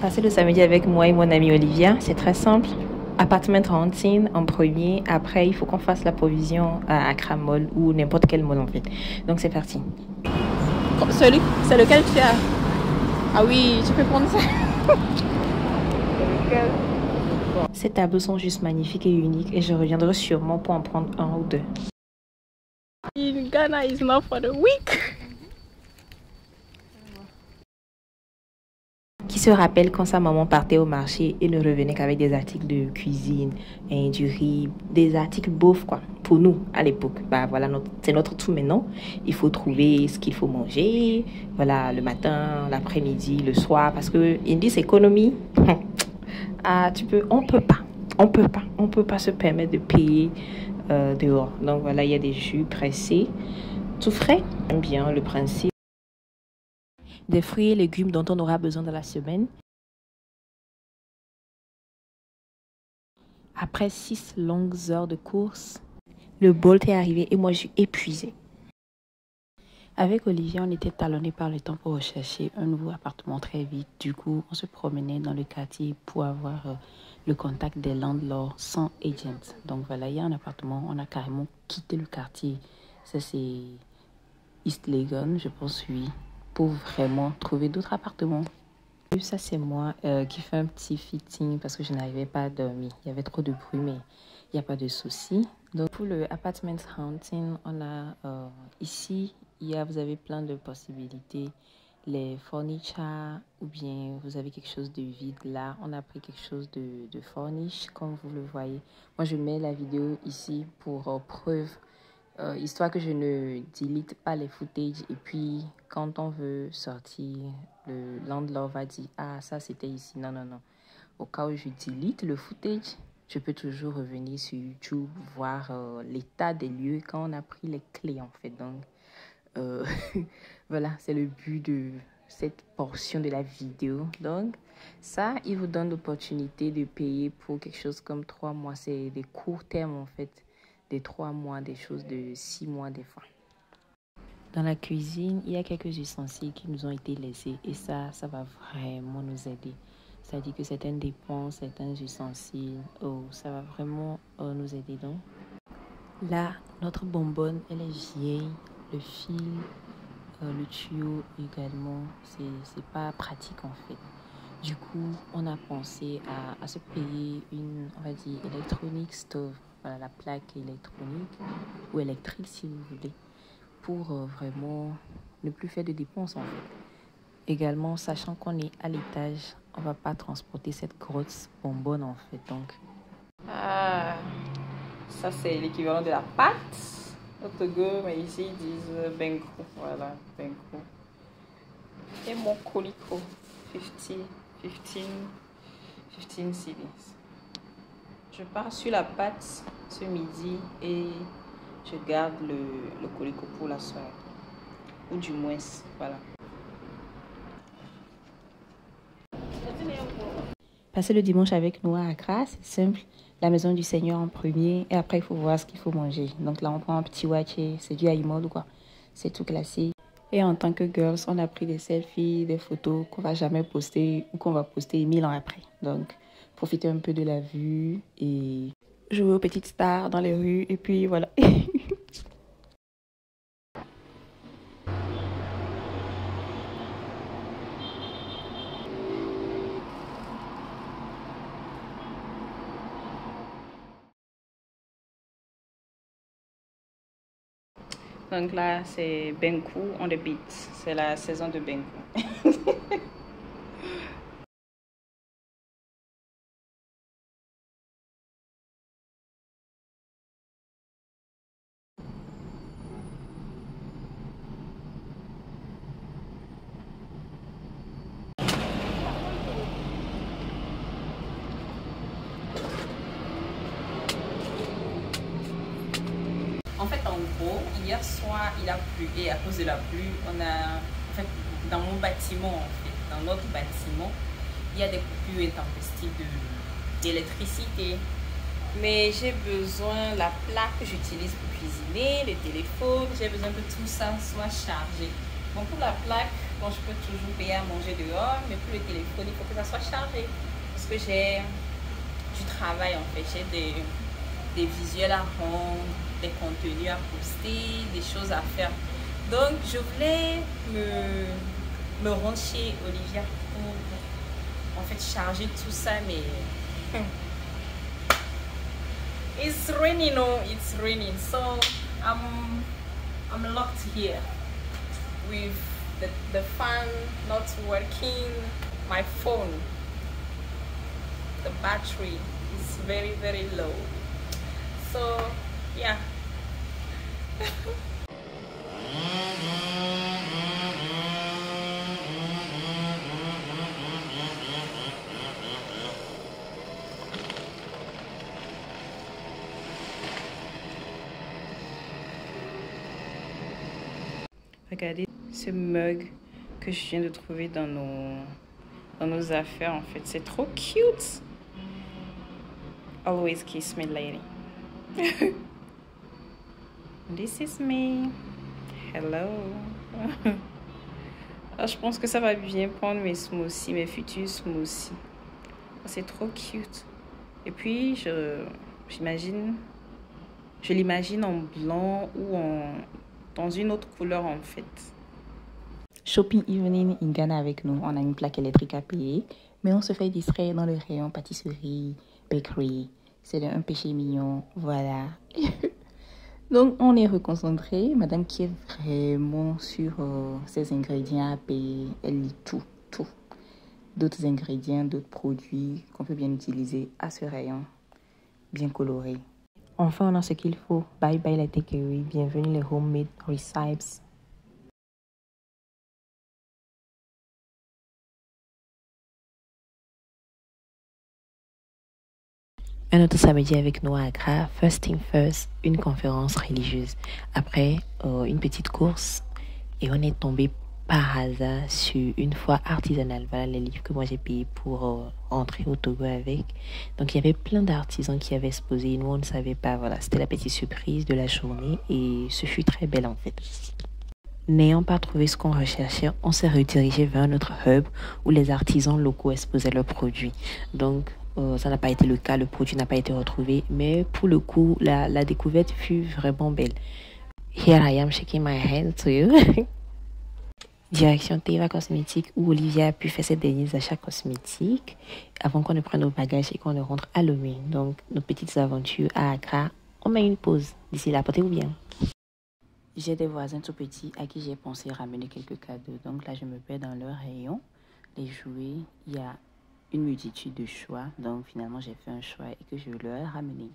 Passez le samedi avec moi et mon amie Olivia. C'est très simple. Appartement hunting en premier. Après, il faut qu'on fasse la provision à Accra Mall ou n'importe quel mall en fait. Donc c'est parti. C'est lequel tu as? Ah oui, tu peux prendre ça. Ces tableaux sont juste magnifiques et uniques et je reviendrai sûrement pour en prendre un ou deux. In Ghana is not for the weak. Qui se rappelle quand sa maman partait au marché et ne revenait qu'avec des articles de cuisine, et du riz, des articles beaufs quoi. Pour nous à l'époque, bah voilà, c'est notre tout maintenant. Il faut trouver ce qu'il faut manger, voilà, le matin, l'après-midi, le soir, parce que in this economy, on peut pas se permettre de payer dehors. Donc voilà, il y a des jus pressés, tout frais. J'aime bien le principe. Des fruits et légumes dont on aura besoin dans la semaine. Après 6 longues heures de course, le Bolt est arrivé et moi je suis épuisée. Avec Olivier, on était talonnés par le temps pour rechercher un nouveau appartement très vite. Du coup, on se promenait dans le quartier pour avoir le contact des landlords sans agent. Donc voilà, il y a un appartement, on a carrément quitté le quartier. Ça c'est East Legon, je pense, oui, pour vraiment trouver d'autres appartements. Ça c'est moi qui fais un petit fitting parce que je n'arrivais pas à dormir. Il y avait trop de bruit mais il n'y a pas de souci. Donc pour le apartment hunting, on a ici, vous avez plein de possibilités. Les furnitures ou bien vous avez quelque chose de vide. Là, on a pris quelque chose de furnish comme vous le voyez. Moi, je mets la vidéo ici pour preuve. Histoire que je ne delete pas les footage et puis quand on veut sortir, le landlord va dire ah ça c'était ici, non. Au cas où je delete le footage, je peux toujours revenir sur YouTube, voir l'état des lieux quand on a pris les clés en fait. Donc voilà, c'est le but de cette portion de la vidéo. Donc ça, il vous donne l'opportunité de payer pour quelque chose comme 3 mois. C'est des courts termes en fait. Des 3 mois, des choses de 6 mois des fois. Dans la cuisine, il y a quelques ustensiles qui nous ont été laissés et ça va vraiment nous aider. C'est-à-dire que certaines dépenses, certains ustensiles, ça va vraiment nous aider. Donc là, notre bonbonne, elle est vieille, le fil, le tuyau également, c'est pas pratique en fait. Du coup, on a pensé à se payer une, on va dire, electronic stove. Voilà, la plaque électronique ou électrique si vous voulez, pour vraiment ne plus faire de dépenses en fait. Également, sachant qu'on est à l'étage, on va pas transporter cette grosse bonbonne en fait. Donc, Ça c'est l'équivalent de la pâte au Togo, mais ici ils disent benko. Voilà, benko. Et mon colico, 15 cedis. Je pars sur la pâte ce midi et je garde le colico pour la soirée. Ou du moins, voilà. Passer le dimanche avec nous à Accra, c'est simple. La maison du Seigneur en premier et après il faut voir ce qu'il faut manger. Donc là on prend un petit waché, c'est du haïmol ou quoi. C'est tout classique. Et en tant que girls, on a pris des selfies, des photos qu'on va jamais poster ou qu'on va poster 1000 ans après. Donc profiter un peu de la vue et jouer aux petites stars dans les rues et puis voilà. Donc là, c'est benku on the beach. C'est la saison de benku. En fait, en gros, hier soir, il a plu et à cause de la pluie, on a, en fait, dans mon bâtiment, en fait, dans notre bâtiment, il y a des coupures intempestives d'électricité. Mais j'ai besoin, la plaque que j'utilise pour cuisiner, le téléphone, j'ai besoin que tout ça soit chargé. Donc pour la plaque, Bon, je peux toujours payer à manger dehors, mais pour le téléphone, il faut que ça soit chargé. Parce que j'ai du travail en fait. J'ai des visuels à rendre, des contenus à poster, des choses à faire. Donc, je voulais me rendre chez Olivia pour en fait charger tout ça, mais it's raining, no, it's raining, so I'm locked here with the fan not working, my phone, the battery is very low, so yeah. Regardez ce mug que je viens de trouver dans nos affaires en fait. C'est trop cute. Always kiss me, lady. This is me. Hello. Alors, je pense que ça va bien prendre mes smoothies, mes futurs smoothies. C'est trop cute. Et puis, je l'imagine en blanc ou dans une autre couleur en fait. Shopping evening in Ghana avec nous. On a une plaque électrique à payer, mais on se fait distraire dans le rayon pâtisserie, bakery. C'est un péché mignon, voilà. Donc, on est reconcentré. Madame qui est vraiment sur ses ingrédients à payer. Elle lit tout. D'autres ingrédients, d'autres produits qu'on peut bien utiliser à ce rayon, bien coloré. Enfin, on a ce qu'il faut. Bye bye la takeaway. Bienvenue les homemade recipes. Un autre samedi avec nous à Accra, first thing first, une conférence religieuse. Après, une petite course et on est tombé par hasard sur une foire artisanale. Voilà les livres que moi j'ai payés pour rentrer au Togo avec. Donc il y avait plein d'artisans qui avaient exposé et nous on ne savait pas. Voilà, c'était la petite surprise de la journée et ce fut très belle en fait. N'ayant pas trouvé ce qu'on recherchait, on s'est redirigé vers notre hub où les artisans locaux exposaient leurs produits. Donc ça n'a pas été le cas, le produit n'a pas été retrouvé, mais pour le coup, la découverte fut vraiment belle. Here I am shaking my hand to you. Direction Teva Cosmétiques où Olivia a pu faire ses derniers achats cosmétiques avant qu'on ne prenne nos bagages et qu'on ne rentre à Lomé. Donc, nos petites aventures à Accra, on met une pause. D'ici là, portez-vous bien. J'ai des voisins tout petits à qui j'ai pensé ramener quelques cadeaux. Donc là, je me perds dans leur rayon. Les jouets, il y a une multitude de choix. Donc finalement, j'ai fait un choix et que je leur ai ramené.